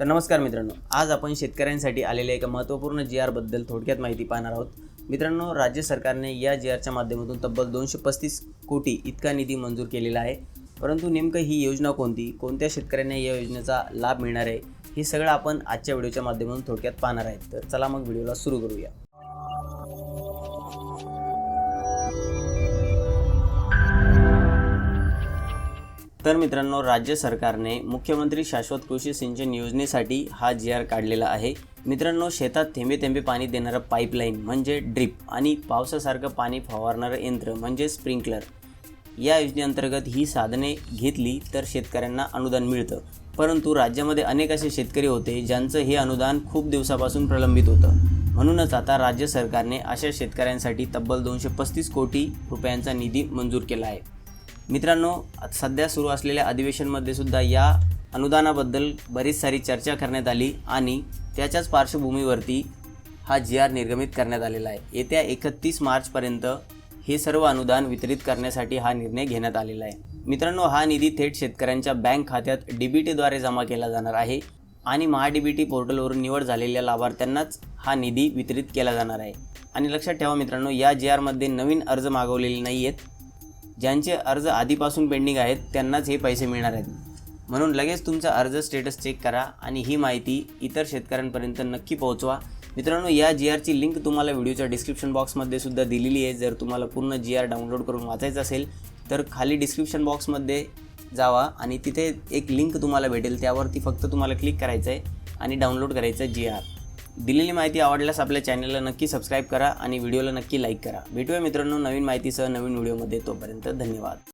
तर नमस्कार मित्रांनो, आज आपण शेतकऱ्यांसाठी आलेल्या एका महत्त्वपूर्ण जी बद्दल थोडक्यात माहिती पाहणार आहोत. मित्रांनो, राज्य सरकारने या जी च्या माध्यमातून तब्बल 235 कोटी इतका निधी मंजूर केलेला आहे. परंतु नेमकं ही योजना कोणती, कोणत्या शेतकऱ्यांना या योजनेचा लाभ मिळणार आहे, हे सगळं आपण आजच्या व्हिडिओच्या माध्यमातून थोडक्यात पाहणार आहेत. तर चला मग व्हिडिओला सुरू करूया. तर मित्रांनो, राज्य सरकारने मुख्यमंत्री शाश्वत कृषी सिंचन योजनेसाठी हा जी काढलेला आहे. मित्रांनो, शेतात थेंबे थेंबे पाणी देणारं पाईपलाईन म्हणजे ड्रिप आणि पावसासारखं पाणी फवारणारं यंत्र म्हणजे स्प्रिंकलर, या योजनेअंतर्गत ही साधने घेतली तर शेतकऱ्यांना अनुदान मिळतं. परंतु राज्यामध्ये अनेक असे शेतकरी होते ज्यांचं हे अनुदान खूप दिवसापासून प्रलंबित होतं. म्हणूनच आता राज्य सरकारने अशा शेतकऱ्यांसाठी तब्बल 235 कोटी रुपयांचा निधी मंजूर केला आहे. मित्रांनो, सध्या सुरू असलेल्या अधिवेशनमध्ये सुद्धा या अनुदानाबद्दल बरीच सारी चर्चा करण्यात आली आणि त्याच्याच पार्श्वभूमीवरती हा जी निर्गमित करण्यात आलेला आहे. येत्या 31 मार्चपर्यंत हे सर्व अनुदान वितरित करण्यासाठी हा निर्णय घेण्यात आलेला आहे. मित्रांनो, हा निधी थेट शेतकऱ्यांच्या बँक खात्यात DBTद्वारे जमा केला जाणार आहे आणि MahaDBT पोर्टलवरून निवड झालेल्या लाभार्थ्यांनाच हा निधी वितरित केला जाणार आहे. आणि लक्षात ठेवा मित्रांनो, या जी मध्ये नवीन अर्ज मागवलेले नाही आहेत. ज्यांचे अर्ज आधीपासून पेंडिंग आहेत त्यांनाच हे पैसे मिळणार आहेत. म्हणून लगेच तुमचा अर्ज स्टेटस चेक करा आणि ही माहिती इतर शेतकऱ्यांपर्यंत नक्की पोहोचवा. मित्रांनो, या जी ची लिंक तुम्हाला व्हिडिओच्या डिस्क्रिप्शन बॉक्समध्ये सुद्धा दिलेली आहे. जर तुम्हाला पूर्ण जी डाउनलोड करून वाचायचं असेल तर खाली डिस्क्रिप्शन बॉक्समध्ये जावा आणि तिथे एक लिंक तुम्हाला भेटेल. त्यावरती फक्त तुम्हाला क्लिक करायचं आहे आणि डाउनलोड करायचं आहे जी दिलेली माहिती आवडल्यास आपल्या चॅनलला नक्की सबस्क्राईब करा आणि व्हिडिओला नक्की लाईक करा. भेटूया मित्रांनो नवीन माहितीसह नवीन व्हिडिओमध्ये. तोपर्यंत धन्यवाद.